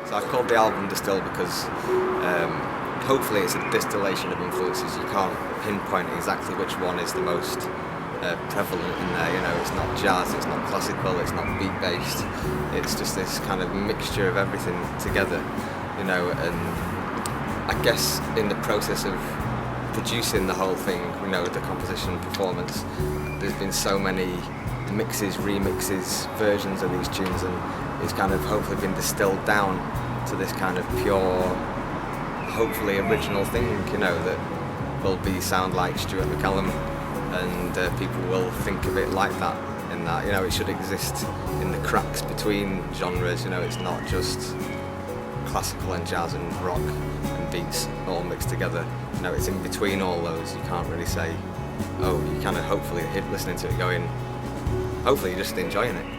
So I called the album Distilled because hopefully it's a distillation of influences. You can't pinpoint exactly which one is the most prevalent in there. You know, it's not jazz, it's not classical, it's not beat-based. It's just this kind of mixture of everything together. You know, and I guess in the process of producing the whole thing, you know, the composition, performance, there's been so many mixes, remixes, versions of these tunes, and it's kind of hopefully been distilled down to this kind of pure, hopefully original thing, you know, that will sound like Stuart McCallum, and people will think of it like that, in that, you know, it should exist in the cracks between genres. You know, it's not just classical and jazz and rock and beats all mixed together. You know, it's in between all those. You can't really say, oh, you kind of hopefully listening to it going, hopefully you're just enjoying it.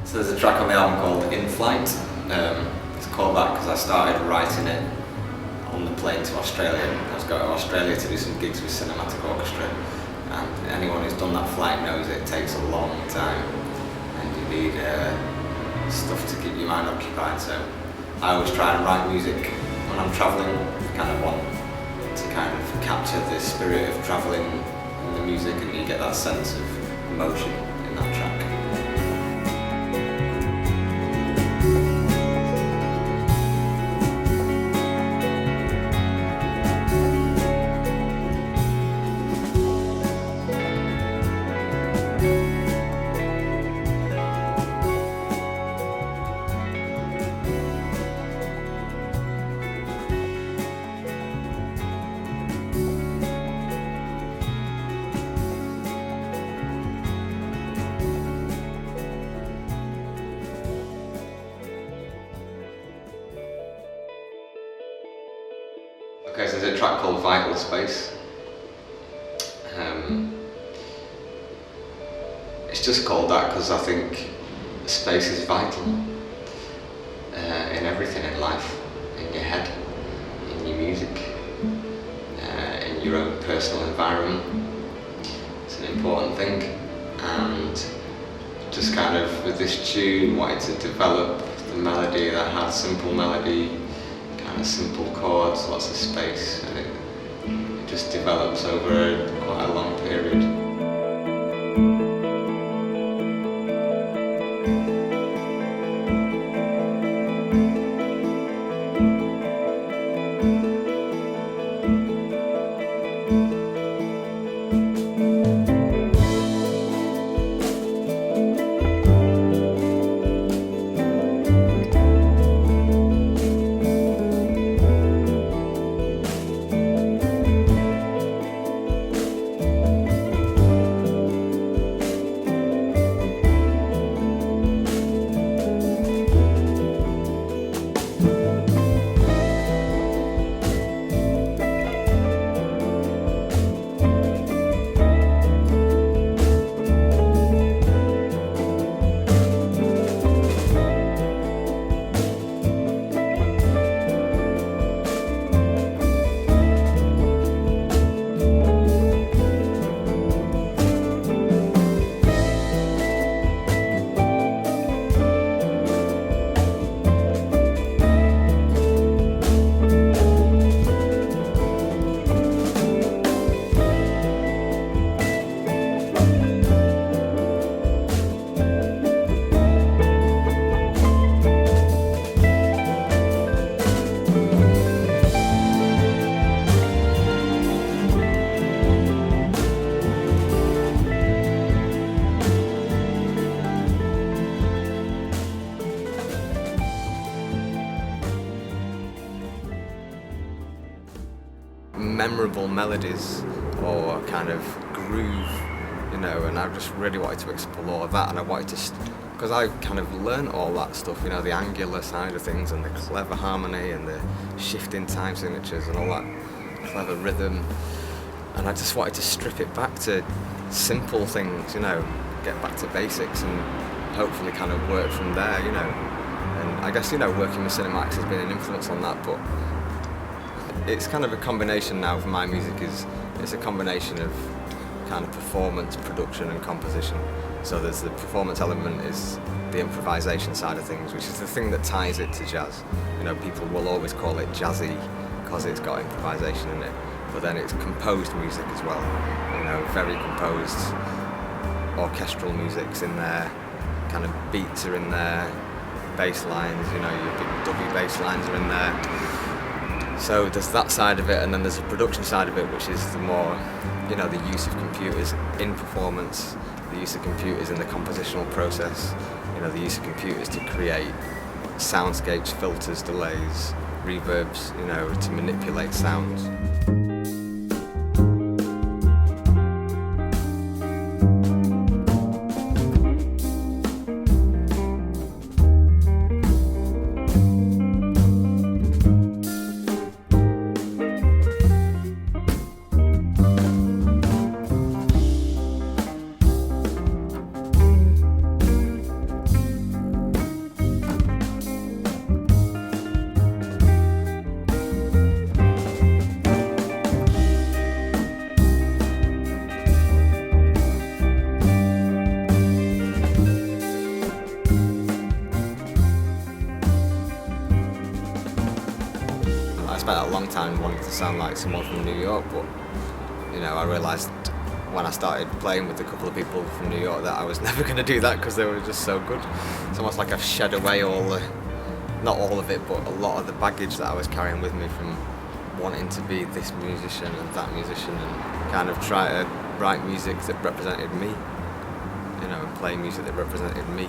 So there's a track on the album called Inlight. It's called that because I started writing it on the plane to Australia. I was going to Australia to do some gigs with Cinematic Orchestra, and anyone who's done that flight knows it takes a long time and you need stuff to keep your mind occupied. So I always try and write music when I'm travelling. I kind of want to kind of capture the spirit of travelling in the music, and you get that sense of emotion in that track. Okay, so there's a track called Vital Space. It's just called that because I think space is vital in everything in life, in your head, in your music, in your own personal environment. It's an important thing, and just kind of with this tune wanted to develop the melody that had simple melody, kind of simple chords, lots of space, and it just develops over quite a long period. Memorable melodies or kind of groove you know, and I just really wanted to explore that, and I wanted to, because I kind of learned all that stuff, you know, the angular side of things and the clever harmony and the shifting time signatures and all that clever rhythm, and I just wanted to strip it back to simple things, you know, get back to basics and hopefully kind of work from there, you know. And I guess, you know, working with cinematics has been an influence on that, but it's kind of a combination now for my music. It's a combination of kind of performance, production and composition. So there's the performance element is the improvisation side of things, which is the thing that ties it to jazz. You know, people will always call it jazzy because it's got improvisation in it, but then it's composed music as well. You know, very composed orchestral music's in there, kind of beats are in there, bass lines, you know, your big dubby bass lines are in there. So there's that side of it, and then there's the production side of it, which is the more, you know, the use of computers in performance, the use of computers in the compositional process, you know, the use of computers to create soundscapes, filters, delays, reverbs, you know, to manipulate sounds. I spent a long time wanting to sound like someone from New York, but you know, I realised when I started playing with a couple of people from New York that I was never going to do that because they were just so good. It's almost like I've shed away not all of it, but a lot of the baggage that I was carrying with me from wanting to be this musician and that musician and kind of try to write music that represented me, you know, and play music that represented me.